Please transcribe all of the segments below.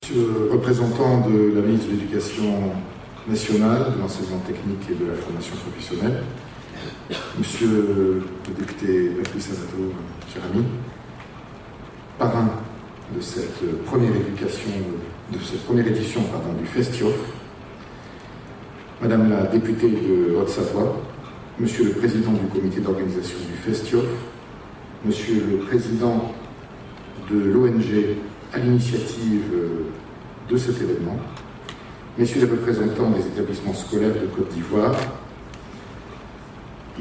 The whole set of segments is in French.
Monsieur le représentant de la ministre de l'Éducation nationale, de l'enseignement technique et de la formation professionnelle, Monsieur le député Patrice Amato, cher ami, parrain de cette première édition du Festiof, Madame la députée de Haute-Savoie, Monsieur le président du comité d'organisation du Festiof, Monsieur le président de l'ONG à l'initiative de cet événement, messieurs les représentants des établissements scolaires de Côte d'Ivoire.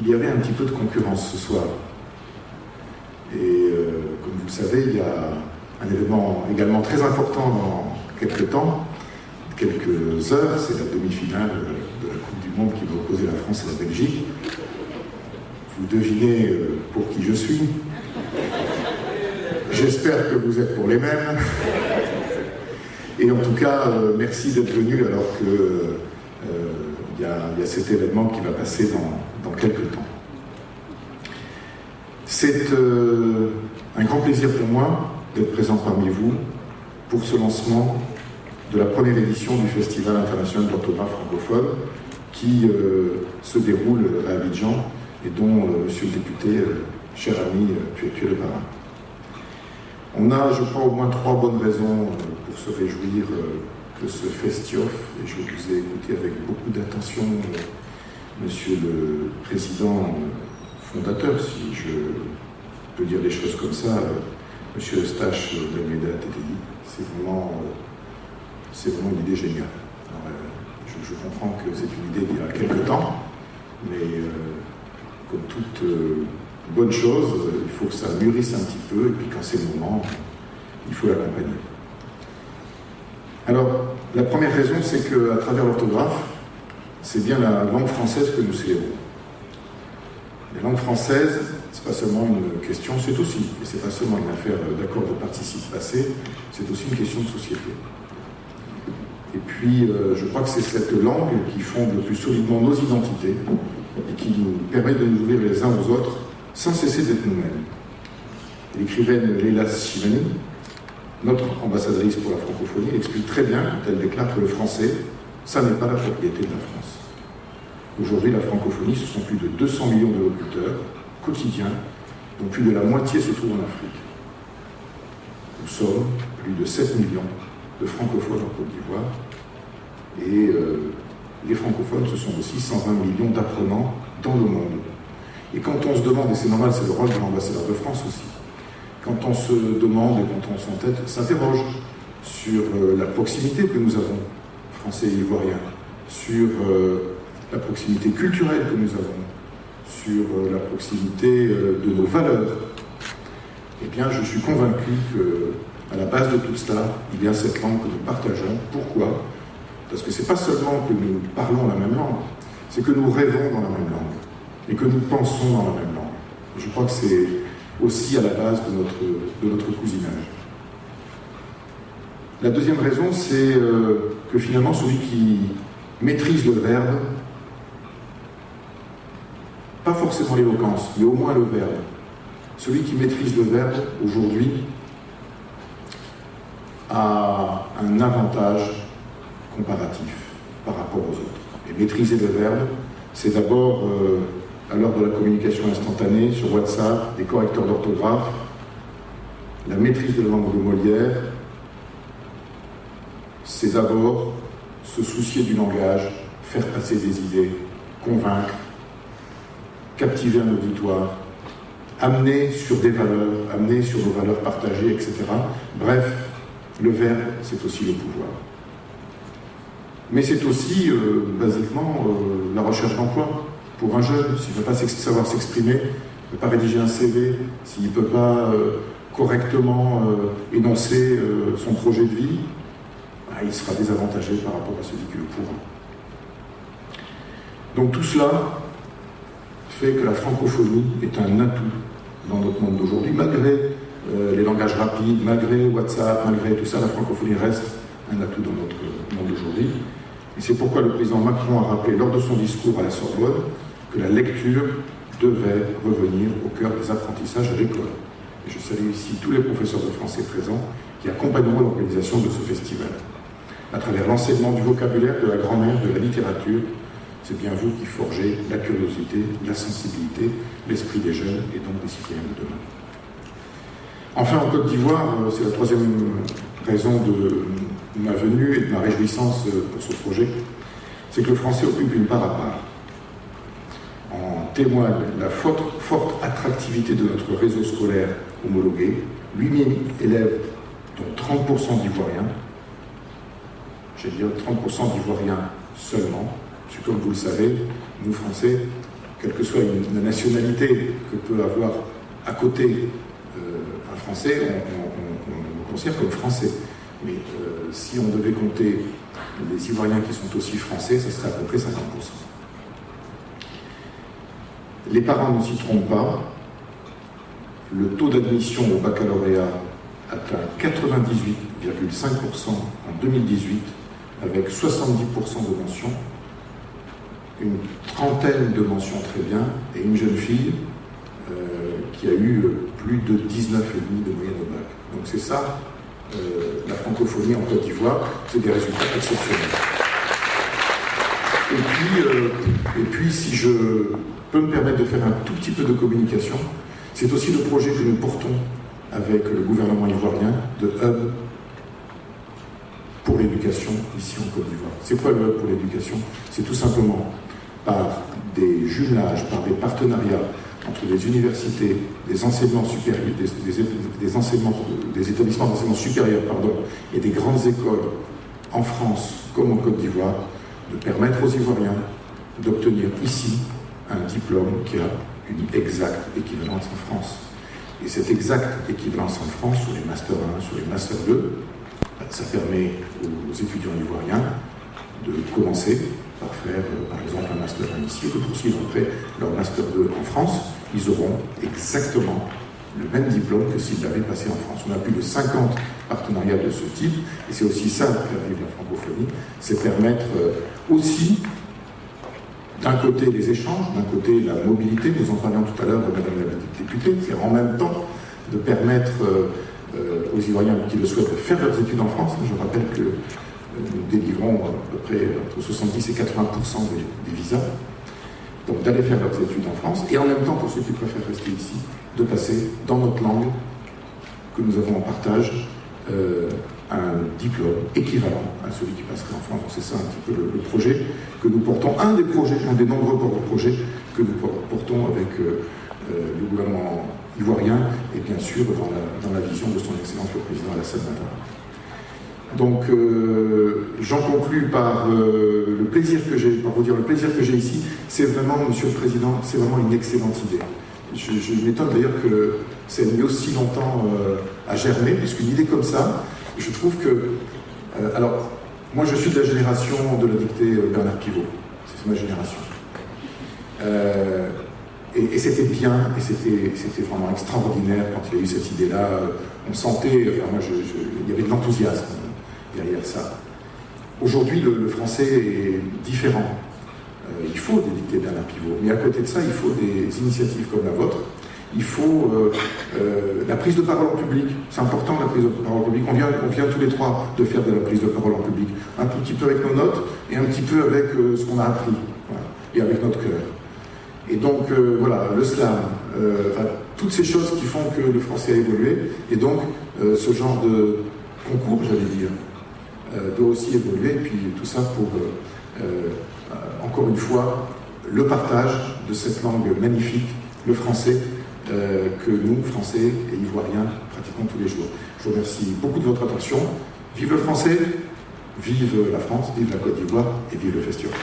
Il y avait un petit peu de concurrence ce soir. Et comme vous le savez, il y a un événement également très important dans quelques temps, quelques heures, c'est la demi-finale de la Coupe du Monde qui va opposer la France et la Belgique. Vous devinez pour qui je suis. J'espère que vous êtes pour les mêmes. Et en tout cas, merci d'être venu alors que il y a cet événement qui va passer dans quelques temps. C'est un grand plaisir pour moi d'être présent parmi vous pour ce lancement de la première édition du Festival international d'orthographe francophone qui se déroule à Abidjan et dont, monsieur le député, cher ami, tu es le parrain. On a, je crois, au moins 3 bonnes raisons pour se réjouir que ce Festiof, et je vous ai écouté avec beaucoup d'attention, monsieur le président fondateur, si je peux dire les choses comme ça, monsieur Eustache d'Almeida Tétéi, c'est vraiment une idée géniale. Alors, je comprends que c'est une idée d'il y a quelque temps, mais comme toute bonne chose, il faut que ça mûrisse un petit peu, et puis quand c'est le moment, il faut l'accompagner. Alors, la première raison, c'est qu'à travers l'orthographe, c'est bien la langue française que nous célébrons. La langue française, c'est pas seulement une question, c'est aussi, et c'est pas seulement une affaire d'accord de participe passé, c'est aussi une question de société. Et puis, je crois que c'est cette langue qui fonde le plus solidement nos identités, et qui nous permet de nous ouvrir les uns aux autres, sans cesser d'être nous-mêmes. L'écrivaine Leila Shivani, notre ambassadrice pour la francophonie, explique très bien quand elle déclare que le français, ça n'est pas la propriété de la France. Aujourd'hui, la francophonie, ce sont plus de 200 millions de locuteurs quotidiens, dont plus de la moitié se trouve en Afrique. Nous sommes plus de 7 millions de francophones en Côte d'Ivoire, et les francophones, ce sont aussi 120 millions d'apprenants dans le monde. Et quand on se demande, et c'est normal, c'est le rôle de l'ambassadeur de France aussi, quand on se demande et quand on s'interroge sur la proximité que nous avons, Français et Ivoiriens, sur la proximité culturelle que nous avons, sur la proximité de nos valeurs, eh bien je suis convaincu qu'à la base de tout cela, il y a cette langue que nous partageons. Pourquoi ? Parce que c'est pas seulement que nous parlons la même langue, c'est que nous rêvons dans la même langue et que nous pensons dans la même langue. Je crois que c'est aussi à la base de notre cousinage. La deuxième raison, c'est que finalement, celui qui maîtrise le verbe, pas forcément l'éloquence, mais au moins le verbe, celui qui maîtrise le verbe aujourd'hui a un avantage comparatif par rapport aux autres. Et maîtriser le verbe, c'est d'abord, à l'heure de la communication instantanée, sur WhatsApp, des correcteurs d'orthographe, la maîtrise de la langue de Molière, c'est d'abord se soucier du langage, faire passer des idées, convaincre, captiver un auditoire, amener sur des valeurs, amener sur nos valeurs partagées, etc. Bref, le verbe, c'est aussi le pouvoir. Mais c'est aussi, basiquement, la recherche d'emploi. Pour un jeune, s'il ne peut pas savoir s'exprimer, s'il ne peut pas rédiger un CV, s'il ne peut pas correctement énoncer son projet de vie, il sera désavantagé par rapport à celui qui le pourra. Donc tout cela fait que la francophonie est un atout dans notre monde d'aujourd'hui. Malgré les langages rapides, malgré WhatsApp, malgré tout ça, la francophonie reste un atout dans notre monde d'aujourd'hui. Et c'est pourquoi le président Macron a rappelé lors de son discours à la Sorbonne que la lecture devait revenir au cœur des apprentissages à l'école. Et je salue ici tous les professeurs de français présents qui accompagneront l'organisation de ce festival. À travers l'enseignement du vocabulaire, de la grammaire, de la littérature, c'est bien vous qui forgez la curiosité, la sensibilité, l'esprit des jeunes et donc des citoyens de demain. Enfin, en Côte d'Ivoire, c'est la troisième raison de ma venue et de ma réjouissance pour ce projet, c'est que le français occupe une part à part. En témoigne la forte attractivité de notre réseau scolaire homologué, 8000 élèves, dont 30% d'Ivoiriens. J'ai dit 30% d'Ivoiriens seulement, parce que comme vous le savez, nous Français, quelle que soit la nationalité que peut avoir à côté un Français, on le considère comme Français. Mais si on devait compter les Ivoiriens qui sont aussi Français, ça serait à peu près 50%. Les parents ne s'y trompent pas. Le taux d'admission au baccalauréat atteint 98,5% en 2018, avec 70% de mentions, une trentaine de mentions très bien, et une jeune fille qui a eu plus de 19,5 de moyenne au bac. Donc c'est ça, la francophonie en Côte d'Ivoire, c'est des résultats exceptionnels. Et puis, si je peux me permettre de faire un tout petit peu de communication, c'est aussi le projet que nous portons avec le gouvernement ivoirien de Hub pour l'éducation ici en Côte d'Ivoire. C'est quoi le Hub pour l'éducation? C'est tout simplement par des jumelages, par des partenariats entre des universités, des enseignements supérieurs, des établissements d'enseignement supérieur, et des grandes écoles en France comme en Côte d'Ivoire, de permettre aux Ivoiriens d'obtenir ici un diplôme qui a une exacte équivalence en France. Et cette exacte équivalence en France, sur les Master 1, sur les Master 2, ça permet aux étudiants ivoiriens de commencer par faire, par exemple, un Master 1 ici, et de poursuivre après leur Master 2 en France. Ils auront exactement le même diplôme que s'ils l'avaient passé en France. On a plus de 50 partenariats de ce type, et c'est aussi ça, faire vivre la francophonie, c'est permettre aussi, d'un côté les échanges, d'un côté la mobilité, nous en parlions tout à l'heure, Madame la députée, c'est en même temps de permettre aux Ivoiriens qui le souhaitent de faire leurs études en France. Je rappelle que nous délivrons à peu près entre 70 et 80% des visas, donc d'aller faire leurs études en France, et en même temps, pour ceux qui préfèrent rester ici, de passer dans notre langue que nous avons en partage un diplôme équivalent à celui qui passerait en France. Donc c'est ça un petit peu le projet que nous portons, un des nombreux projets que nous portons avec le gouvernement ivoirien et bien sûr dans la vision de son Excellence le Président Alassane Ouattara. Donc j'en conclus par le plaisir que j'ai, par vous dire le plaisir que j'ai ici. C'est vraiment, Monsieur le Président, c'est vraiment une excellente idée. Je m'étonne d'ailleurs que ça ait mis aussi longtemps à germer, puisqu'une idée comme ça, je trouve que... alors, moi je suis de la génération de la dictée Bernard Pivot, c'est ma génération. Et c'était bien, et c'était vraiment extraordinaire quand il y a eu cette idée-là. On sentait, enfin moi, il y avait de l'enthousiasme derrière ça. Aujourd'hui, le français est différent. Il faut des dictées Bernard Pivot, mais à côté de ça, il faut des initiatives comme la vôtre. Il faut la prise de parole en public. C'est important, la prise de parole en public. On vient tous les trois de faire de la prise de parole en public. Un tout petit peu avec nos notes et un petit peu avec ce qu'on a appris. Voilà, et avec notre cœur. Et donc, voilà, le slam, toutes ces choses qui font que le français a évolué. Et donc, ce genre de concours, j'allais dire, doit aussi évoluer. Et puis, tout ça pour, encore une fois, le partage de cette langue magnifique, le français, que nous, Français et Ivoiriens, pratiquons tous les jours. Je vous remercie beaucoup de votre attention. Vive le français, vive la France, vive la Côte d'Ivoire et vive le festival.